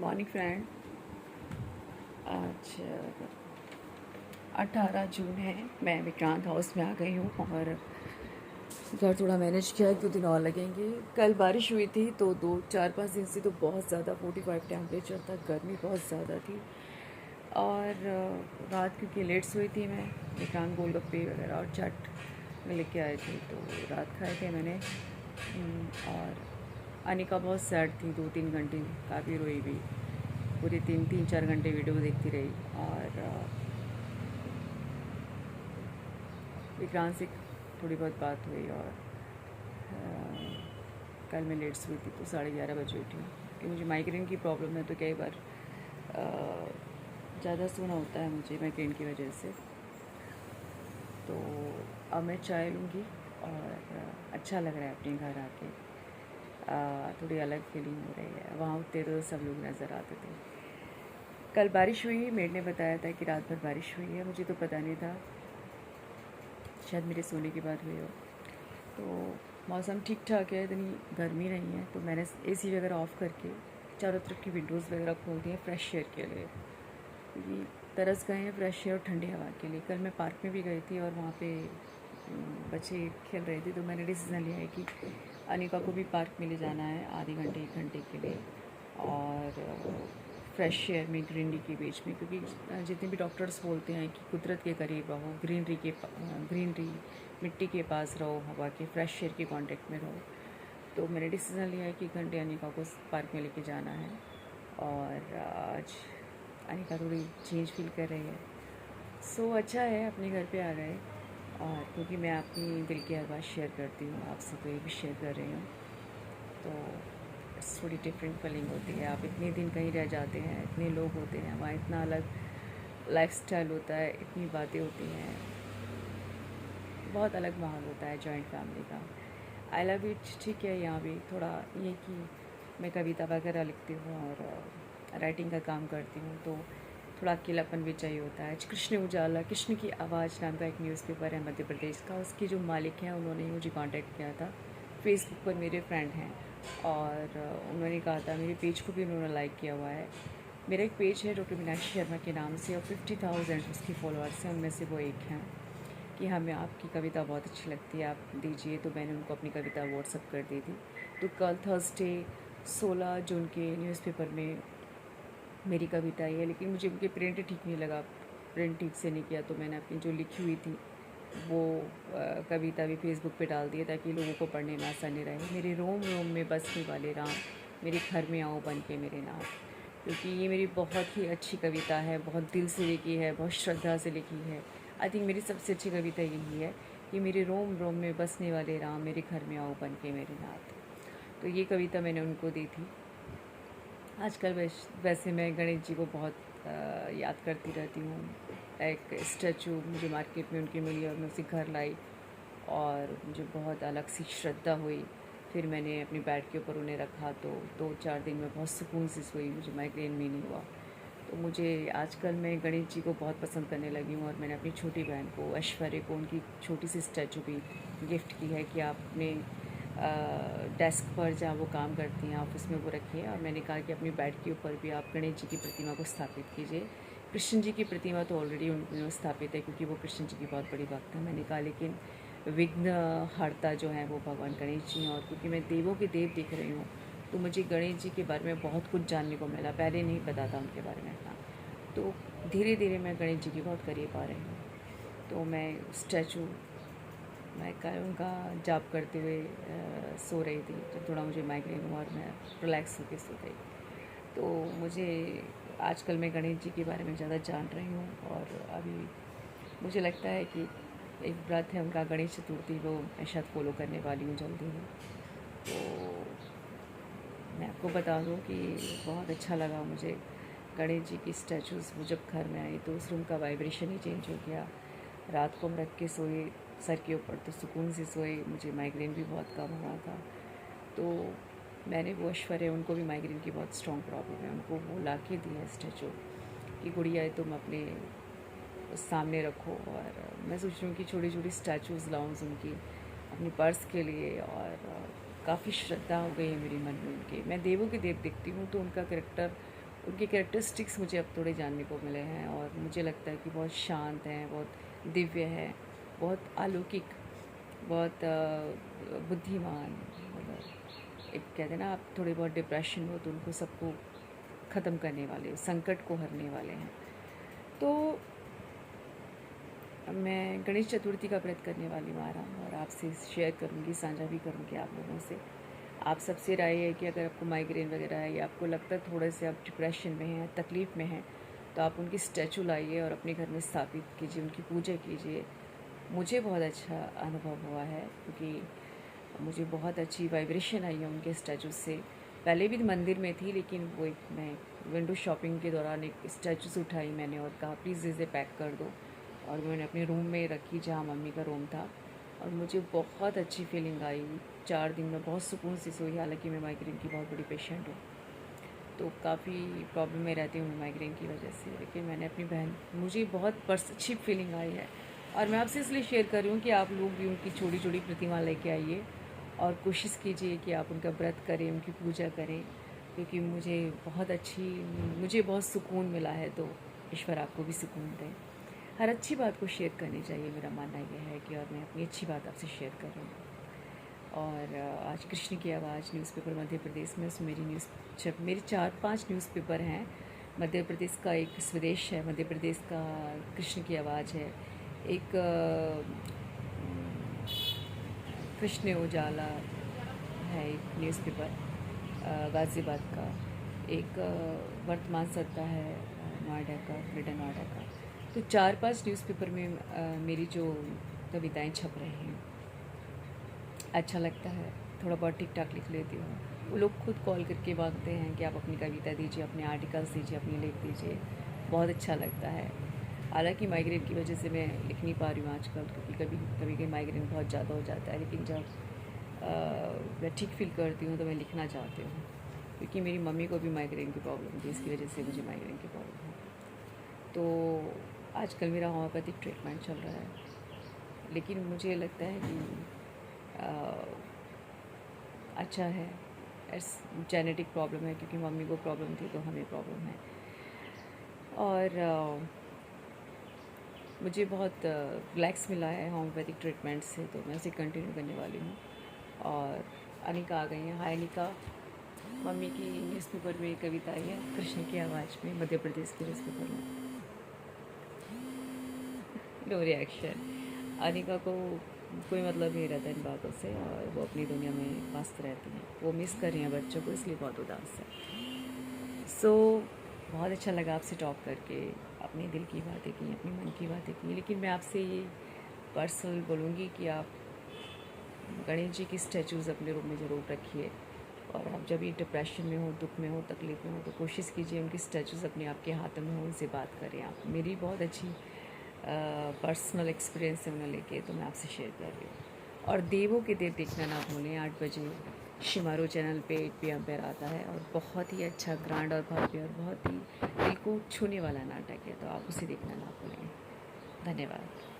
Morning friend. आज 18 जून है। मैं विक्रांत हाउस में आ गई हूँ और घर थोड़ा मैनेज किया, 1-2 दिन और लगेंगे। कल बारिश हुई थी तो 2-4-5 दिन से तो बहुत ज़्यादा 45 टेम्परेचर था, गर्मी बहुत ज़्यादा थी। और रात क्योंकि लेट सोई थी मैं, विक्रांत गोलगप्पे वगैरह और चाट लेके आए थे तो रात खाए थे मैंने। और अनिका बहुत सैड थी, 2-3 घंटे काफ़ी रोई भी, पूरे 3-4 घंटे वीडियो देखती रही। और विक्रांत से थोड़ी बहुत बात हुई। और कल मैं लेट सोई थी तो 11:30 बजे उठी हूँ कि मुझे माइग्रेन की प्रॉब्लम है, तो कई बार ज़्यादा सोना होता है मुझे माइग्रेन की वजह से। तो अब मैं चाय लूँगी और अच्छा लग रहा है अपने घर आके। थोड़ी अलग फीलिंग हो रही है। वहाँ उतने तो सब लोग नज़र आते थे। कल बारिश हुई, मेड ने बताया था कि रात भर बारिश हुई है, मुझे तो पता नहीं था, शायद मेरे सोने के बाद हुई हो। तो मौसम ठीक ठाक है, इतनी गर्मी नहीं है, तो मैंने एसी वगैरह ऑफ़ करके चारों तरफ की विंडोज़ वगैरह खोल दी हैं फ्रेश एयर के लिए, क्योंकि तरस गए हैं फ्रेश एयर और ठंडी हवा के लिए। कल मैं पार्क में भी गई थी और वहाँ पे बच्चे खेल रहे थे, तो मैंने डिसीज़न लिया है कि अनिका को भी पार्क में ले जाना है आधे घंटे 1 घंटे के लिए, और फ्रेश एयर में ग्रीनरी के बीच में, क्योंकि जितने भी डॉक्टर्स बोलते हैं कि कुदरत के करीब रहो, ग्रीनरी मिट्टी के पास रहो, हवा के फ्रेश एयर के कांटेक्ट में रहो। तो मैंने डिसीज़न लिया है कि 1 घंटे अनिका को पार्क में लेके जाना है। और आज अनिका थोड़ी चेंज फील कर रही है, सो अच्छा है अपने घर पे आ गए। और क्योंकि मैं अपनी दिल की हर बात शेयर करती हूँ, आपसे तो ये भी शेयर कर रही हूँ, तो थोड़ी डिफरेंट फीलिंग होती है। आप इतने दिन कहीं रह जाते हैं, इतने लोग होते हैं, वहाँ इतना अलग लाइफस्टाइल होता है, इतनी बातें होती हैं, बहुत अलग माहौल होता है जॉइंट फैमिली का। I love it. ठीक है, यहाँ भी थोड़ा ये कि मैं कविता वगैरह लिखती हूँ और राइटिंग का काम करती हूँ, तो थोड़ा अकेलापन भी चाहिए होता है। आज कृष्ण उजाला, कृष्ण की आवाज़ नाम का एक न्यूज़पेपर है मध्य प्रदेश का, उसके जो मालिक हैं उन्होंने मुझे कांटेक्ट किया था। फेसबुक पर मेरे फ्रेंड हैं और उन्होंने कहा था, मेरे पेज को भी उन्होंने लाइक किया हुआ है। मेरा एक पेज है डॉक्टर मीनाक्षी शर्मा के नाम से और 50,000 उसके फॉलोअर्स हैं, उनमें से वो एक हैं कि हमें आपकी कविता बहुत अच्छी लगती है, आप दीजिए। तो मैंने उनको अपनी कविता व्हाट्सअप कर दी थी। तो कल थर्सडे 16 जून के न्यूज़पेपर में मेरी कविता आई है, लेकिन मुझे उनके प्रिंट ठीक नहीं लगा, प्रिंट ठीक से नहीं किया, तो मैंने अपनी जो लिखी हुई थी वो कविता भी फेसबुक पे डाल दी है ताकि लोगों को पढ़ने में आसानी रहे। मेरे रोम रोम में बसने वाले राम, मेरे घर में आओ बन के मेरे नाम, क्योंकि ये मेरी बहुत ही अच्छी कविता है, बहुत दिल से लिखी है, बहुत श्रद्धा से लिखी है। आई थिंक मेरी सबसे अच्छी कविता यही है कि मेरे रोम रोम में बसने वाले राम, मेरे घर में आओ बन के मेरे नाथ। तो ये कविता मैंने उनको दी थी। आजकल वैसे मैं गणेश जी को बहुत याद करती रहती हूँ। एक स्टैचू मुझे मार्केट में उनकी मिली और मैं उसे घर लाई और मुझे बहुत अलग सी श्रद्धा हुई। फिर मैंने अपनी बेड के ऊपर उन्हें रखा तो 2-4 दिन में बहुत सुकून से सोई, मुझे माइग्रेन भी नहीं हुआ। तो मुझे आजकल मैं गणेश जी को बहुत पसंद करने लगी हूँ और मैंने अपनी छोटी बहन को, ऐश्वर्य को, उनकी छोटी सी स्टैचू भी गिफ्ट की है कि आप अपने डेस्क पर जहाँ वो काम करती हैं ऑफिस में वो रखिए। और मैंने कहा कि अपनी बेड के ऊपर भी आप गणेश जी की प्रतिमा को स्थापित कीजिए। कृष्ण जी की प्रतिमा तो ऑलरेडी उन्होंने स्थापित है क्योंकि वो कृष्ण जी की बहुत बड़ी भक्त है। मैंने कहा लेकिन विघ्न हर्ता जो है वो भगवान गणेश जी हैं, और क्योंकि मैं देवों के देव दिख रही हूँ तो मुझे गणेश जी के बारे में बहुत कुछ जानने को मिला, पहले नहीं पता था उनके बारे में इतना। तो धीरे धीरे मैं गणेश जी के बहुत करीब आ रही हूँ। तो मैं स्टैचू, मैं कल उनका जाप करते हुए सो रही थी जब थोड़ा मुझे माइग्रेन हुआ और मैं रिलैक्स होकर सो गई। तो मुझे आजकल मैं गणेश जी के बारे में ज़्यादा जान रही हूँ और अभी मुझे लगता है कि एक व्रत है उनका गणेश चतुर्थी, वो मैं शायद फॉलो करने वाली हूँ जल्दी ही। तो मैं आपको बता दूँ कि बहुत अच्छा लगा मुझे गणेश जी की स्टैचूज़। वो जब घर में आई तो उस रूम का वाइब्रेशन ही चेंज हो गया। रात को हम रख के सोए सर के ऊपर तो सुकून से सोए, मुझे माइग्रेन भी बहुत कम हुआ था। तो मैंने वो ऐश्वर्या, उनको भी माइग्रेन की बहुत स्ट्रॉन्ग प्रॉब्लम है, उनको वो ला के दिया स्टैचू कि गुड़िया तुम अपने सामने रखो। और मैं सोच रही हूँ कि छोटी छोटी स्टैचूज़ लाऊं उनकी अपनी पर्स के लिए। और काफ़ी श्रद्धा हो गई है मेरे मन में उनके। मैं देवों के देव दिखती हूँ तो उनका करेक्टर उनके कैरेक्टरिस्टिक्स मुझे अब थोड़े जानने को मिले हैं और मुझे लगता है कि बहुत शांत हैं, बहुत दिव्य है, बहुत अलौकिक, बहुत बुद्धिमान। मतलब एक कहते हैं ना, आप थोड़े बहुत डिप्रेशन हो तो उनको सबको ख़त्म करने वाले, संकट को हरने वाले हैं। तो मैं गणेश चतुर्थी का व्रत करने वाली हूँ आराम, और आपसे शेयर करूँगी, साझा भी करूँगी आप लोगों से। आप सबसे राय है कि अगर आपको माइग्रेन वगैरह है या आपको लगता है थोड़े से आप डिप्रेशन में हैं, तकलीफ़ में हैं, तो आप उनकी स्टैचू लाइए और अपने घर में स्थापित कीजिए, उनकी पूजा कीजिए। मुझे बहुत अच्छा अनुभव हुआ है, क्योंकि मुझे बहुत अच्छी वाइब्रेशन आई है उनके स्टैचू से। पहले भी मंदिर में थी, लेकिन वो एक मैं विंडो शॉपिंग के दौरान एक स्टैचूस उठाई मैंने और कहा प्लीज़ इसे पैक कर दो, और मैंने अपने रूम में रखी जहाँ मम्मी का रूम था, और मुझे बहुत अच्छी फीलिंग आई। 4 दिन में बहुत सुकून से सोई, हालांकि मैं माइग्रेन की बहुत बड़ी पेशेंट हूँ, तो काफ़ी प्रॉब्लम में रहती हूँ मैं माइग्रेन की वजह से। लेकिन मैंने अपनी बहन, मुझे बहुत अच्छी फीलिंग आई है, और मैं आपसे इसलिए शेयर कर रही हूँ कि आप लोग भी उनकी छोटी छोटी प्रतिमा लेके आइए और कोशिश कीजिए कि आप उनका व्रत करें, उनकी पूजा करें, क्योंकि मुझे बहुत सुकून मिला है। तो ईश्वर आपको भी सुकून दे। हर अच्छी बात को शेयर करनी चाहिए, मेरा मानना यह है कि, और मैं अपनी अच्छी बात आपसे शेयर कर रही हूँ। और आज कृष्ण की आवाज़ न्यूज़पेपर मध्य प्रदेश में, उसमें मेरी 4-5 न्यूज़पेपर हैं। मध्य प्रदेश का एक स्वदेश है, मध्य प्रदेश का कृष्ण की आवाज़ है, एक कृष्ण उजाला है एक न्यूज़पेपर गाज़ियाबाद का, एक वर्तमान सत्ता है नोएडा का, ग्रेटर नोएडा का। तो 4-5 न्यूज़पेपर में मेरी जो कविताएं छप रही हैं, अच्छा लगता है। थोड़ा बहुत ठीक ठाक लिख लेती हूँ। वो लोग खुद कॉल करके मांगते हैं कि आप अपनी कविता दीजिए, अपने आर्टिकल्स दीजिए, अपनी लेख दीजिए। बहुत अच्छा लगता है। हालांकि माइग्रेन की वजह से मैं लिख नहीं पा रही हूँ आजकल, क्योंकि कभी कभी माइग्रेन बहुत ज़्यादा हो जाता है। लेकिन जब मैं ठीक फील करती हूँ तो मैं लिखना चाहती हूँ, क्योंकि मेरी मम्मी को भी माइग्रेन की प्रॉब्लम थी, इसकी वजह से मुझे माइग्रेन की प्रॉब्लम है। तो आजकल मेरा होम्योपैथिक ट्रीटमेंट चल रहा है, लेकिन मुझे लगता है कि अच्छा है। जेनेटिक प्रॉब्लम है, क्योंकि मम्मी को प्रॉब्लम थी तो हमें प्रॉब्लम है। और मुझे बहुत रिलैक्स मिला है होम्योपैथिक ट्रीटमेंट से, तो मैं उसे कंटिन्यू करने वाली हूँ। और अनिका आ गई हैं। हाय अनिका। मम्मी की न्यूज़पेपर में कविता आई है कृष्ण की आवाज़ में, मध्य प्रदेश के न्यूज़पेपर में। No reaction. अनिका को कोई मतलब नहीं रहता इन बातों से, और वो अपनी दुनिया में मस्त रहती हैं। वो मिस कर रही हैं बच्चों को, इसलिए बहुत उदास है। सो बहुत अच्छा लगा आपसे टॉक करके, अपने दिल की बातें की, अपने मन की बातें की। लेकिन मैं आपसे ये पर्सनल बोलूँगी कि आप गणेश जी की स्टैचूज़ अपने रूम में ज़रूर रखिए, और आप जब भी डिप्रेशन में हो, दुख में हो, तकलीफ़ में हो, तो कोशिश कीजिए उनकी स्टैचूज़ अपने आपके हाथों में हो, उनसे बात करें आप। मेरी बहुत अच्छी पर्सनल एक्सपीरियंस है उन्हें लेके, तो मैं आपसे शेयर कर रही हूँ। और देवों के देव देखना ना भूलें, 8 बजे शिमारू चैनल पे 8 PM पर आता है, और बहुत ही अच्छा, ग्रांड और भव्य और बहुत ही दिल को छूने वाला नाटक है, तो आप उसे देखना ना भूलें। धन्यवाद।